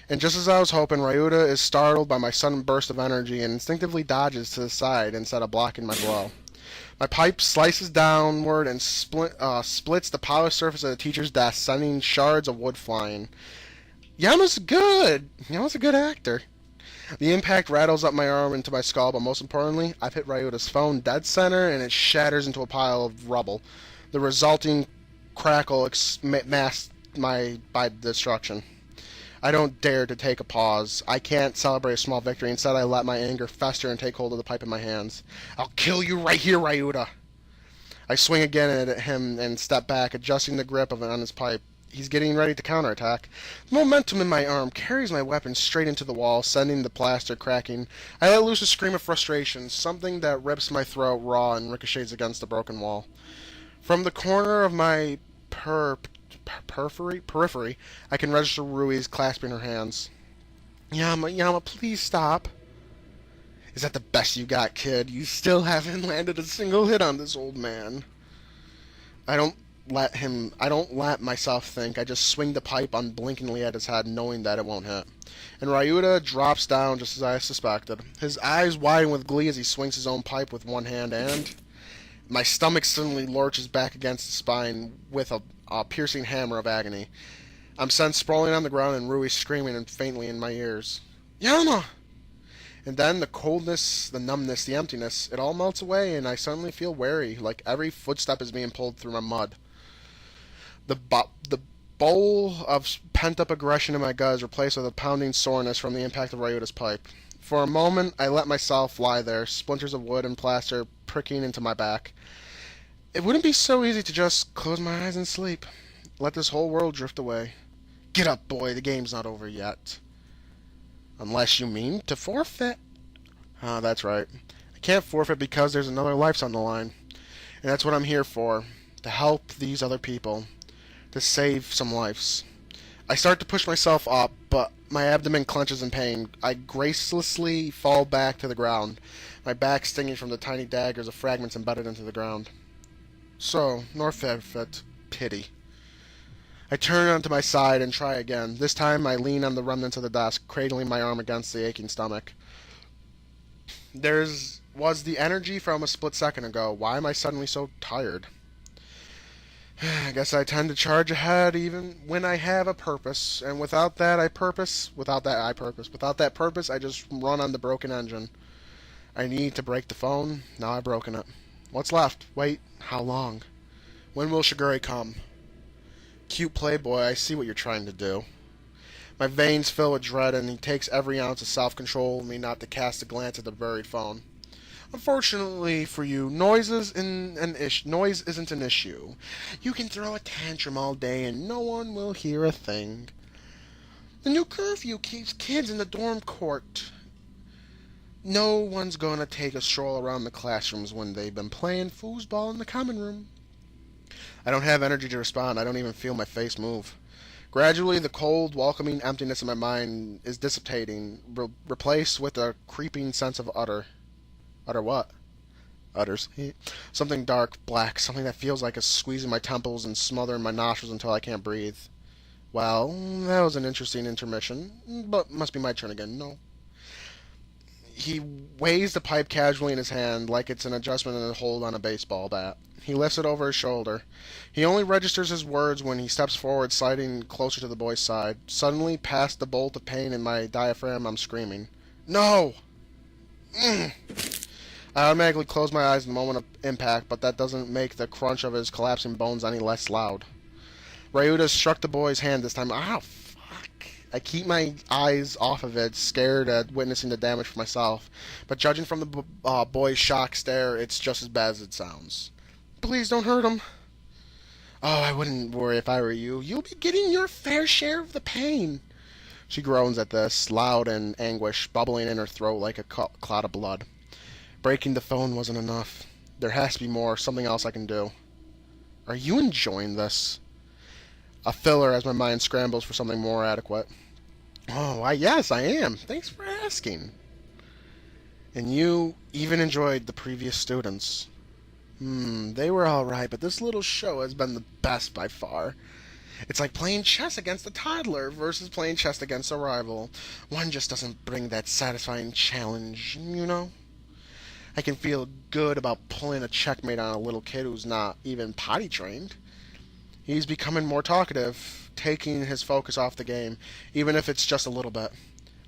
And just as I was hoping, Ryuta is startled by my sudden burst of energy and instinctively dodges to the side instead of blocking my blow. My pipe slices downward and splits the polished surface of the teacher's desk, sending shards of wood flying. Yama's good! Yama's a good actor. The impact rattles up my arm into my skull, but most importantly, I've hit Ryuta's phone dead center and it shatters into a pile of rubble. The resulting crackle masked by destruction. I don't dare to take a pause. I can't celebrate a small victory. Instead, I let my anger fester and take hold of the pipe in my hands. I'll kill you right here, Ryuta! I swing again at him and step back, adjusting the grip of it on his pipe. He's getting ready to counterattack. The momentum in my arm carries my weapon straight into the wall, sending the plaster cracking. I let loose a scream of frustration, something that rips my throat raw and ricochets against the broken wall. From the corner of my periphery, I can register Ruiz clasping her hands. Yama, please stop. Is that the best you got, kid? You still haven't landed a single hit on this old man. I don't let myself think. I just swing the pipe unblinkingly at his head, knowing that it won't hit. And Ryuta drops down just as I suspected. His eyes widen with glee as he swings his own pipe with one hand, and my stomach suddenly lurches back against the spine with a piercing hammer of agony. I'm sent sprawling on the ground and Rui screaming and faintly in my ears. Yama! And then the coldness, the numbness, the emptiness, it all melts away and I suddenly feel wary, like every footstep is being pulled through my mud. The bowl of pent-up aggression in my gut is replaced with a pounding soreness from the impact of Ryuta's pipe. For a moment, I let myself lie there, splinters of wood and plaster pricking into my back. It wouldn't be so easy to just close my eyes and sleep. Let this whole world drift away. Get up, boy, the game's not over yet. Unless you mean to forfeit. Ah, that's right. I can't forfeit because there's another life on the line. And that's what I'm here for. To help these other people. To save some lives. I start to push myself up, but my abdomen clenches in pain. I gracelessly fall back to the ground, my back stinging from the tiny daggers of fragments embedded into the ground. So, nor forfeit, pity. I turn onto my side and try again. This time I lean on the remnants of the desk, cradling my arm against the aching stomach. Was the energy from a split second ago. Why am I suddenly so tired? I guess I tend to charge ahead even when I have a purpose, and without that purpose, I just run on the broken engine. I need to break the phone. Now I've broken it. What's left? Wait, how long? When will Shigure come? Cute playboy, I see what you're trying to do. My veins fill with dread, and he takes every ounce of self-control in me not to cast a glance at the buried phone. Unfortunately for you, noise isn't an issue. You can throw a tantrum all day and no one will hear a thing. The new curfew keeps kids in the dorm court. No one's gonna take a stroll around the classrooms when they've been playing foosball in the common room. I don't have energy to respond. I don't even feel my face move. Gradually, the cold, welcoming emptiness in my mind is dissipating, replaced with a creeping sense of utter. Utter what? Utters. Something dark, black, something that feels like it's squeezing my temples and smothering my nostrils until I can't breathe. Well, that was an interesting intermission, but must be my turn again, no? He weighs the pipe casually in his hand, like it's an adjustment in a hold on a baseball bat. He lifts it over his shoulder. He only registers his words when he steps forward, sliding closer to the boy's side. Suddenly, past the bolt of pain in my diaphragm, I'm screaming. No! I automatically close my eyes in the moment of impact, but that doesn't make the crunch of his collapsing bones any less loud. Ryuta struck the boy's hand this time. Ah, fuck. I keep my eyes off of it, scared at witnessing the damage for myself. But judging from the boy's shocked stare, it's just as bad as it sounds. Please don't hurt him. Oh, I wouldn't worry if I were you. You'll be getting your fair share of the pain. She groans at this, loud and anguish, bubbling in her throat like a clot of blood. Breaking the phone wasn't enough. There has to be more, something else I can do. Are you enjoying this? A filler as my mind scrambles for something more adequate. Oh, why, yes, I am. Thanks for asking. And you even enjoyed the previous students. They were alright, but this little show has been the best by far. It's like playing chess against a toddler versus playing chess against a rival. One just doesn't bring that satisfying challenge, you know? I can feel good about pulling a checkmate on a little kid who's not even potty trained. He's becoming more talkative, taking his focus off the game, even if it's just a little bit.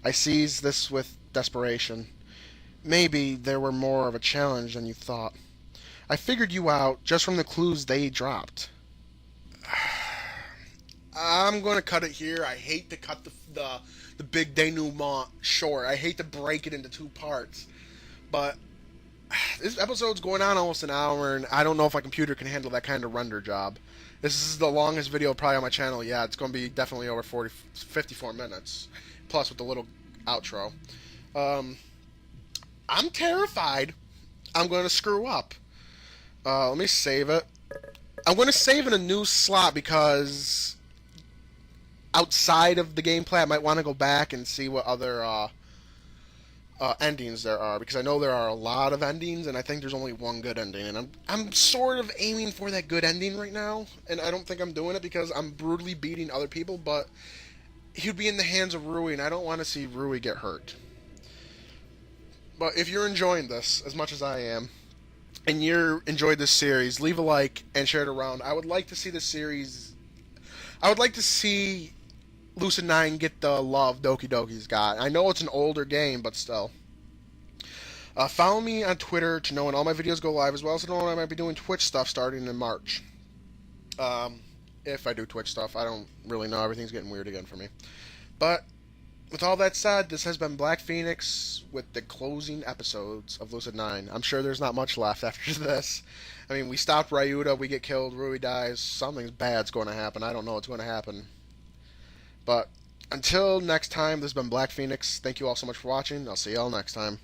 I seize this with desperation. Maybe there were more of a challenge than you thought. I figured you out just from the clues they dropped. I'm going to cut it here. I hate to cut the big denouement short. I hate to break it into two parts. But This episode's going on almost an hour, and I don't know if my computer can handle that kind of render job. This is the longest video probably on my channel. Yeah, it's going to be definitely over 54 minutes, plus with the little outro. I'm terrified I'm going to screw up. Let me save it. I'm going to save in a new slot because outside of the gameplay, I might want to go back and see what other endings there are, because I know there are a lot of endings, and I think there's only one good ending, and I'm sort of aiming for that good ending right now, and I don't think I'm doing it because I'm brutally beating other people, but he'd be in the hands of Rui, and I don't want to see Rui get hurt. But if you're enjoying this as much as I am, and you're enjoyed this series, leave a like and share it around. I would like to see this series. I would like to see Lucid 9 get the love Doki Doki's got. I know it's an older game, but still. Follow me on Twitter to know when all my videos go live, as well as to know when I might be doing Twitch stuff starting in March. If I do Twitch stuff, I don't really know. Everything's getting weird again for me. But with all that said, this has been Black Phoenix with the closing episodes of Lucid 9. I'm sure there's not much left after this. I mean, we stopped Ryuta, we get killed, Rui dies, something bad's going to happen. I don't know what's going to happen. But until next time, this has been Black Phoenix. Thank you all so much for watching. I'll see y'all next time.